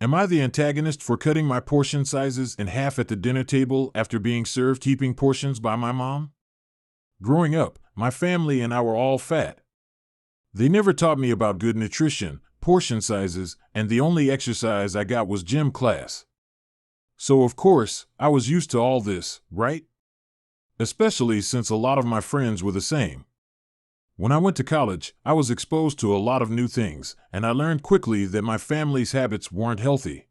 Am I the antagonist for cutting my portion sizes in half at the dinner table after being served heaping portions by my mom? Growing up, my family and I were all fat. They never taught me about good nutrition, portion sizes, and the only exercise I got was gym class. So of course, I was used to all this, right? Especially since a lot of my friends were the same. When I went to college, I was exposed to a lot of new things, and I learned quickly that my family's habits weren't healthy.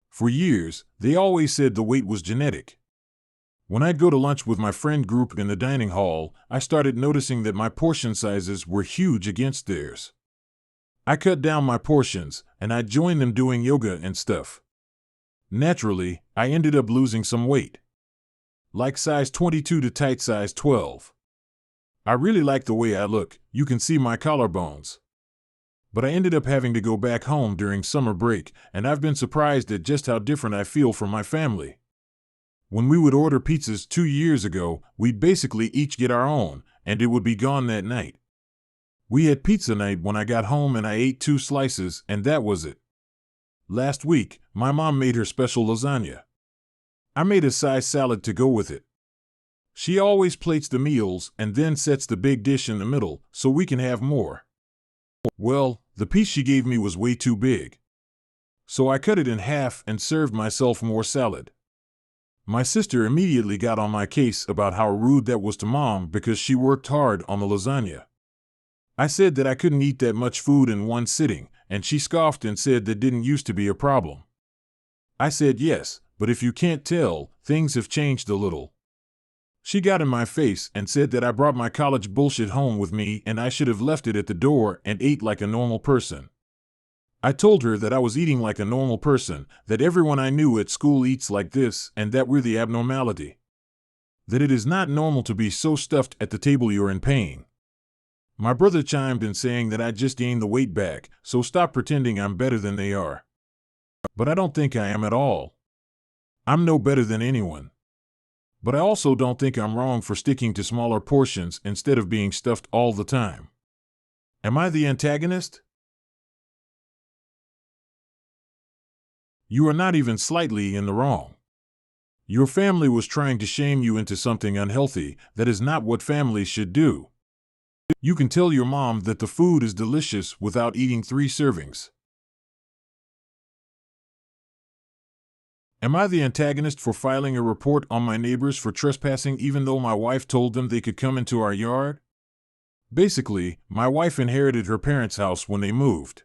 For years, they always said the weight was genetic. When I'd go to lunch with my friend group in the dining hall, I started noticing that my portion sizes were huge against theirs. I cut down my portions, and I'd join them doing yoga and stuff. Naturally, I ended up losing some weight. Like size 22 to tight size 12. I really like the way I look, you can see my collarbones. But I ended up having to go back home during summer break, and I've been surprised at just how different I feel from my family. When we would order pizzas 2 years ago, we'd basically each get our own, and it would be gone that night. We had pizza night when I got home and I ate 2 slices, and that was it. Last week, my mom made her special lasagna. I made a size salad to go with it. She always plates the meals and then sets the big dish in the middle so we can have more. Well, the piece she gave me was way too big. So I cut it in half and served myself more salad. My sister immediately got on my case about how rude that was to Mom because she worked hard on the lasagna. I said that I couldn't eat that much food in one sitting, and she scoffed and said that didn't used to be a problem. I said yes, but if you can't tell, things have changed a little. She got in my face and said that I brought my college bullshit home with me and I should have left it at the door and ate like a normal person. I told her that I was eating like a normal person, that everyone I knew at school eats like this, and that we're the abnormality. That it is not normal to be so stuffed at the table you're in pain. My brother chimed in saying that I just gained the weight back, so stop pretending I'm better than they are. But I don't think I am at all. I'm no better than anyone. But I also don't think I'm wrong for sticking to smaller portions instead of being stuffed all the time. Am I the antagonist? You are not even slightly in the wrong. Your family was trying to shame you into something unhealthy. That is not what families should do. You can tell your mom that the food is delicious without eating 3 servings. Am I the antagonist for filing a report on my neighbors for trespassing even though my wife told them they could come into our yard? Basically, my wife inherited her parents' house when they moved.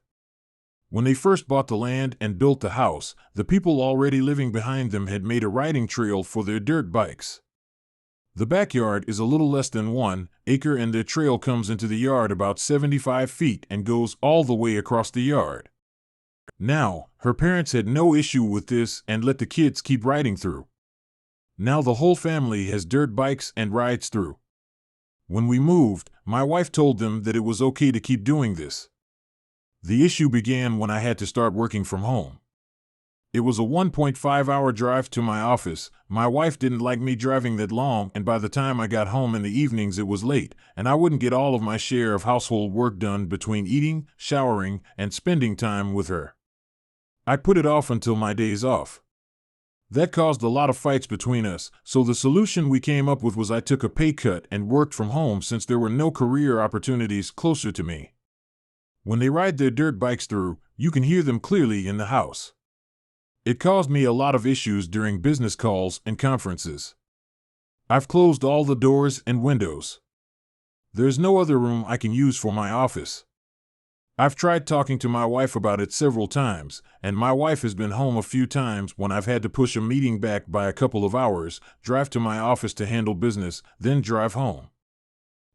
When they first bought the land and built the house, the people already living behind them had made a riding trail for their dirt bikes. The backyard is a little less than 1 acre and the trail comes into the yard about 75 feet and goes all the way across the yard. Now, her parents had no issue with this and let the kids keep riding through. Now the whole family has dirt bikes and rides through. When we moved, my wife told them that it was okay to keep doing this. The issue began when I had to start working from home. It was a 1.5-hour drive to my office. My wife didn't like me driving that long, and by the time I got home in the evenings it was late, and I wouldn't get all of my share of household work done between eating, showering, and spending time with her. I put it off until my days off. That caused a lot of fights between us, so the solution we came up with was I took a pay cut and worked from home since there were no career opportunities closer to me. When they ride their dirt bikes through, you can hear them clearly in the house. It caused me a lot of issues during business calls and conferences. I've closed all the doors and windows. There's no other room I can use for my office. I've tried talking to my wife about it several times, and my wife has been home a few times when I've had to push a meeting back by a couple of hours, drive to my office to handle business, then drive home.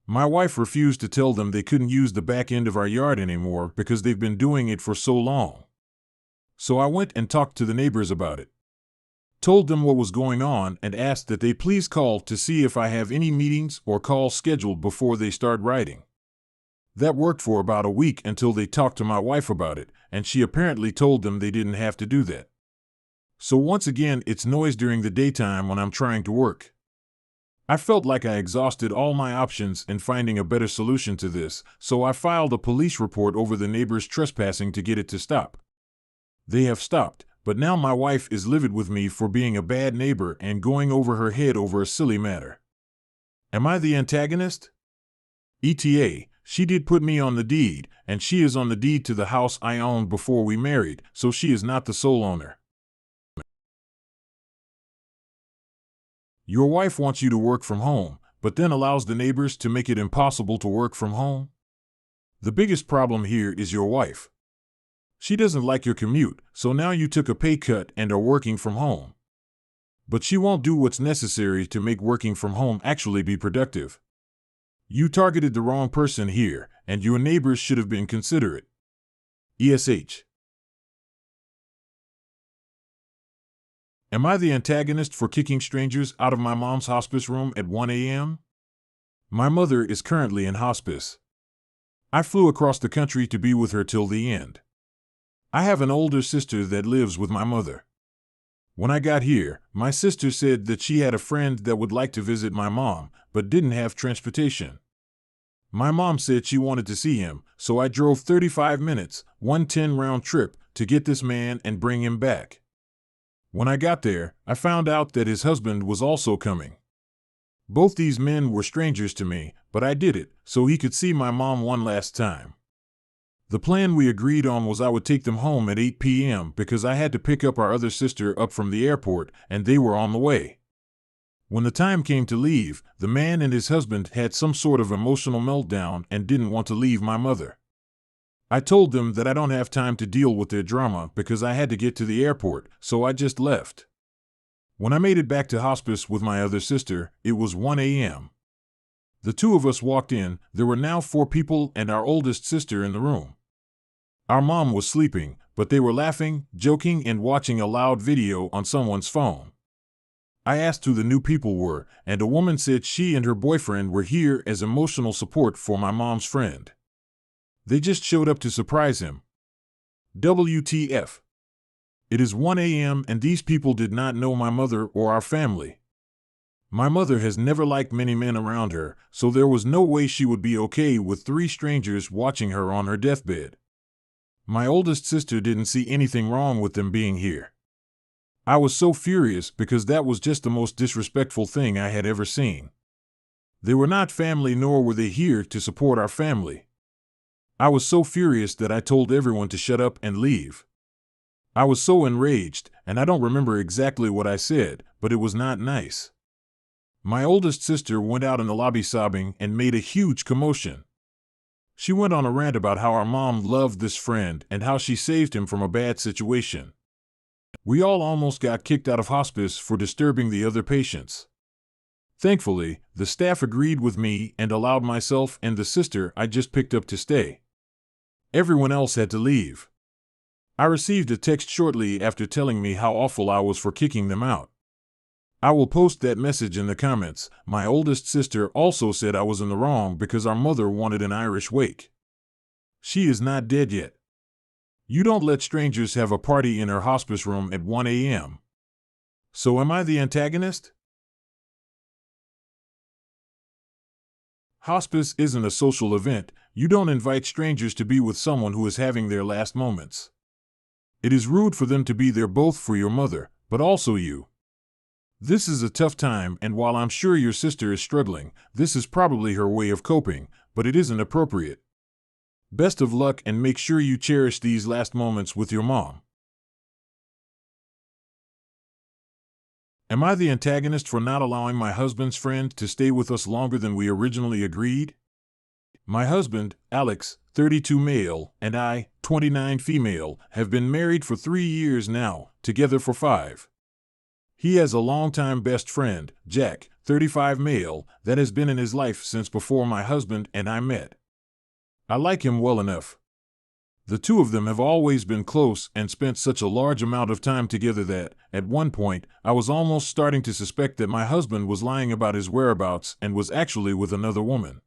My wife refused to tell them they couldn't use the back end of our yard anymore because they've been doing it for so long. So I went and talked to the neighbors about it. Told them what was going on and asked that they please call to see if I have any meetings or calls scheduled before they start riding. That worked for about a week until they talked to my wife about it, and she apparently told them they didn't have to do that. So once again, it's noise during the daytime when I'm trying to work. I felt like I exhausted all my options in finding a better solution to this, so I filed a police report over the neighbors trespassing to get it to stop. They have stopped, but now my wife is livid with me for being a bad neighbor and going over her head over a silly matter. Am I the antagonist? ETA, she did put me on the deed, and she is on the deed to the house I owned before we married, so she is not the sole owner. Your wife wants you to work from home, but then allows the neighbors to make it impossible to work from home? The biggest problem here is your wife. She doesn't like your commute, so now you took a pay cut and are working from home. But she won't do what's necessary to make working from home actually be productive. You targeted the wrong person here, and your neighbors should have been considerate. ESH. Am I the antagonist for kicking strangers out of my mom's hospice room at 1 a.m.? My mother is currently in hospice. I flew across the country to be with her till the end. I have an older sister that lives with my mother. When I got here, my sister said that she had a friend that would like to visit my mom, but didn't have transportation. My mom said she wanted to see him, so I drove 35 minutes, 110 round trip, to get this man and bring him back. When I got there, I found out that his husband was also coming. Both these men were strangers to me, but I did it so he could see my mom one last time. The plan we agreed on was I would take them home at 8 p.m. because I had to pick up our other sister up from the airport and they were on the way. When the time came to leave, the man and his husband had some sort of emotional meltdown and didn't want to leave my mother. I told them that I don't have time to deal with their drama because I had to get to the airport, so I just left. When I made it back to hospice with my other sister, it was 1 a.m. The two of us walked in. There were now 4 people and our oldest sister in the room. Our mom was sleeping, but they were laughing, joking, and watching a loud video on someone's phone. I asked who the new people were, and a woman said she and her boyfriend were here as emotional support for my mom's friend. They just showed up to surprise him. WTF. It is 1 a.m. and these people did not know my mother or our family. My mother has never liked many men around her, so there was no way she would be okay with 3 strangers watching her on her deathbed. My oldest sister didn't see anything wrong with them being here. I was so furious because that was just the most disrespectful thing I had ever seen. They were not family, nor were they here to support our family. I was so furious that I told everyone to shut up and leave. I was so enraged, and I don't remember exactly what I said, but it was not nice. My oldest sister went out in the lobby sobbing and made a huge commotion. She went on a rant about how our mom loved this friend and how she saved him from a bad situation. We all almost got kicked out of hospice for disturbing the other patients. Thankfully, the staff agreed with me and allowed myself and the sister I just picked up to stay. Everyone else had to leave. I received a text shortly after telling me how awful I was for kicking them out. I will post that message in the comments. My oldest sister also said I was in the wrong because our mother wanted an Irish wake. She is not dead yet. You don't let strangers have a party in her hospice room at 1 a.m. So am I the antagonist? Hospice isn't a social event. You don't invite strangers to be with someone who is having their last moments. It is rude for them to be there both for your mother, but also you. This is a tough time, and while I'm sure your sister is struggling, this is probably her way of coping, but it isn't appropriate. Best of luck, and make sure you cherish these last moments with your mom. Am I the antagonist for not allowing my husband's friend to stay with us longer than we originally agreed? My husband, Alex, 32 male, and I, 29 female, have been married for 3 years now, together for 5. He has a longtime best friend, Jack, 35 male, that has been in his life since before my husband and I met. I like him well enough. The two of them have always been close and spent such a large amount of time together that, at one point, I was almost starting to suspect that my husband was lying about his whereabouts and was actually with another woman.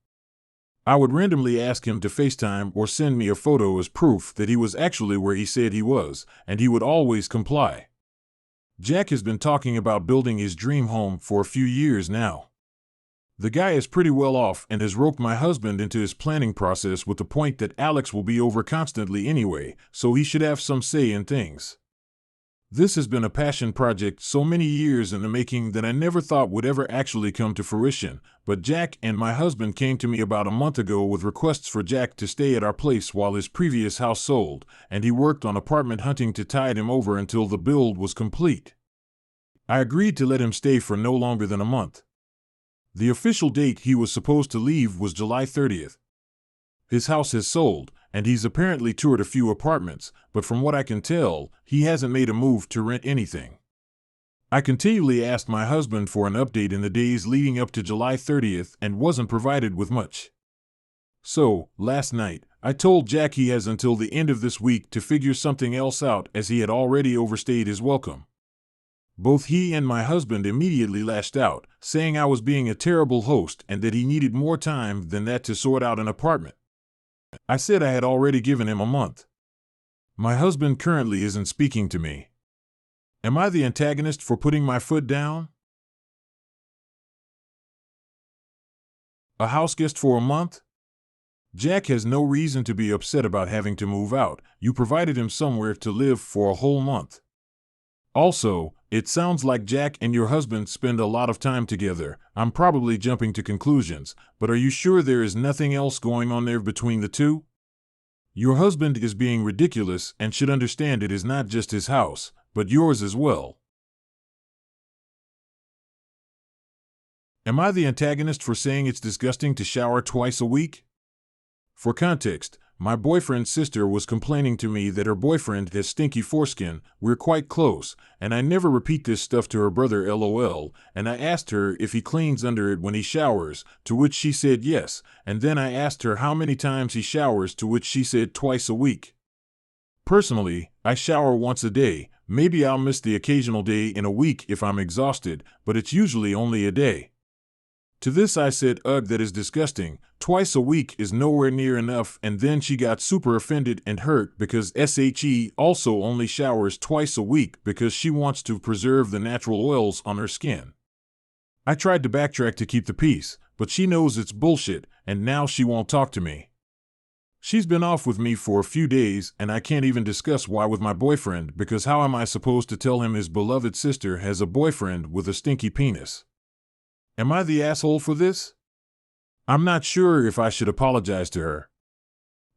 I would randomly ask him to FaceTime or send me a photo as proof that he was actually where he said he was, and he would always comply. Jack has been talking about building his dream home for a few years now. The guy is pretty well off and has roped my husband into his planning process with the point that Alex will be over constantly anyway, so he should have some say in things. This has been a passion project so many years in the making that I never thought would ever actually come to fruition, but Jack and my husband came to me about a month ago with requests for Jack to stay at our place while his previous house sold, and he worked on apartment hunting to tide him over until the build was complete. I agreed to let him stay for no longer than a month. The official date he was supposed to leave was July 30th. His house has sold, and he's apparently toured a few apartments, but from what I can tell, he hasn't made a move to rent anything. I continually asked my husband for an update in the days leading up to July 30th and wasn't provided with much. So, last night, I told Jack he has until the end of this week to figure something else out as he had already overstayed his welcome. Both he and my husband immediately lashed out, saying I was being a terrible host and that he needed more time than that to sort out an apartment. I said I had already given him a month. My husband currently isn't speaking to me. Am I the antagonist for putting my foot down? A house guest for a month? Jack has no reason to be upset about having to move out. You provided him somewhere to live for a whole month. Also, it sounds like Jack and your husband spend a lot of time together. I'm probably jumping to conclusions, but are you sure there is nothing else going on there between the two? Your husband is being ridiculous and should understand it is not just his house, but yours as well. Am I the antagonist for saying it's disgusting to shower twice a week? For context, my boyfriend's sister was complaining to me that her boyfriend has stinky foreskin. We're quite close, and I never repeat this stuff to her brother LOL, and I asked her if he cleans under it when he showers, to which she said yes, and then I asked her how many times he showers, to which she said twice a week. Personally, I shower once a day. Maybe I'll miss the occasional day in a week if I'm exhausted, but it's usually only a day. To this I said, ugh, that is disgusting. Twice a week is nowhere near enough, and then she got super offended and hurt because SHE also only showers twice a week because she wants to preserve the natural oils on her skin. I tried to backtrack to keep the peace, but she knows it's bullshit, and now she won't talk to me. She's been off with me for a few days, and I can't even discuss why with my boyfriend because how am I supposed to tell him his beloved sister has a boyfriend with a stinky penis? Am I the asshole for this? I'm not sure if I should apologize to her.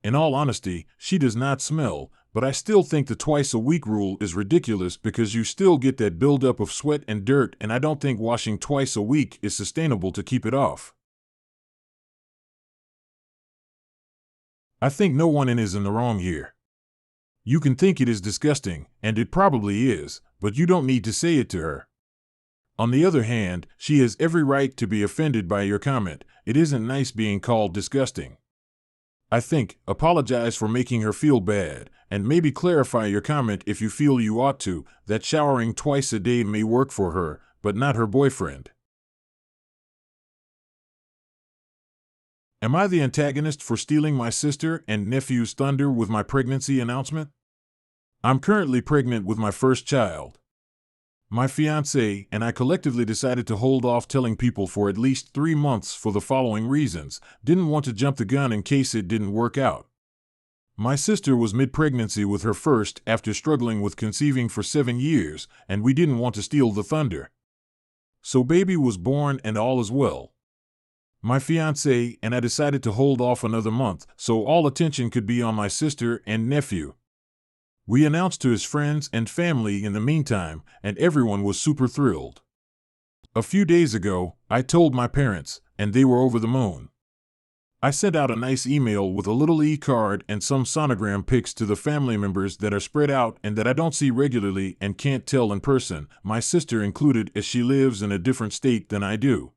In all honesty, she does not smell, but I still think the twice-a-week rule is ridiculous because you still get that buildup of sweat and dirt, and I don't think washing twice a week is sustainable to keep it off. I think no one is in the wrong here. You can think it is disgusting, and it probably is, but you don't need to say it to her. On the other hand, she has every right to be offended by your comment. It isn't nice being called disgusting. I think, apologize for making her feel bad, and maybe clarify your comment if you feel you ought to, that showering twice a day may work for her, but not her boyfriend. Am I the antagonist for stealing my sister and nephew's thunder with my pregnancy announcement? I'm currently pregnant with my first child. My fiancé and I collectively decided to hold off telling people for at least 3 months for the following reasons. Didn't want to jump the gun in case it didn't work out. My sister was mid-pregnancy with her first after struggling with conceiving for 7 years, and we didn't want to steal the thunder. So baby was born and all is well. My fiancé and I decided to hold off another month so all attention could be on my sister and nephew. We announced to his friends and family in the meantime, and everyone was super thrilled. A few days ago, I told my parents, and they were over the moon. I sent out a nice email with a little e-card and some sonogram pics to the family members that are spread out and that I don't see regularly and can't tell in person, my sister included as she lives in a different state than I do.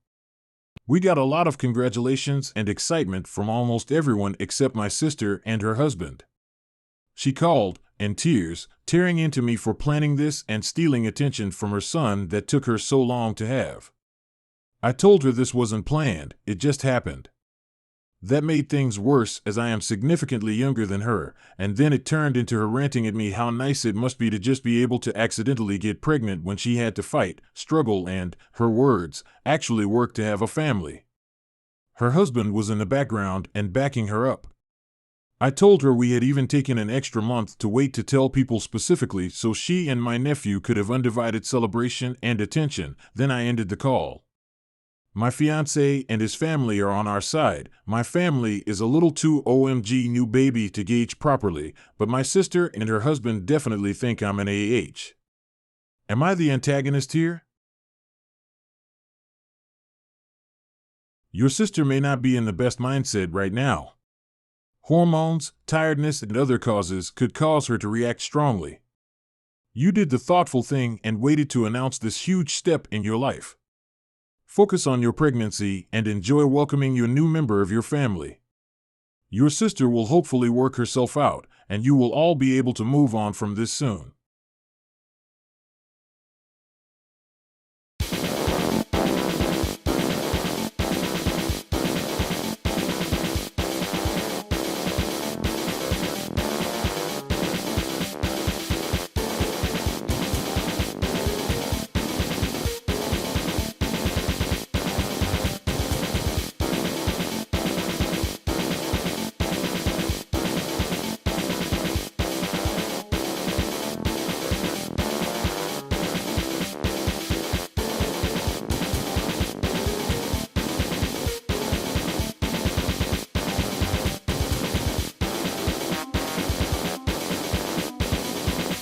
We got a lot of congratulations and excitement from almost everyone except my sister and her husband. She called, in tears, tearing into me for planning this and stealing attention from her son that took her so long to have. I told her this wasn't planned, it just happened. That made things worse as I am significantly younger than her, and then it turned into her ranting at me how nice it must be to just be able to accidentally get pregnant when she had to fight, struggle and, her words, actually work to have a family. Her husband was in the background and backing her up. I told her we had even taken an extra month to wait to tell people specifically so she and my nephew could have undivided celebration and attention. Then I ended the call. My fiancé and his family are on our side. My family is a little too OMG new baby to gauge properly, but my sister and her husband definitely think I'm an AH. Am I the antagonist here? Your sister may not be in the best mindset right now. Hormones, tiredness, and other causes could cause her to react strongly. You did the thoughtful thing and waited to announce this huge step in your life. Focus on your pregnancy and enjoy welcoming your new member of your family. Your sister will hopefully work herself out, and you will all be able to move on from this soon.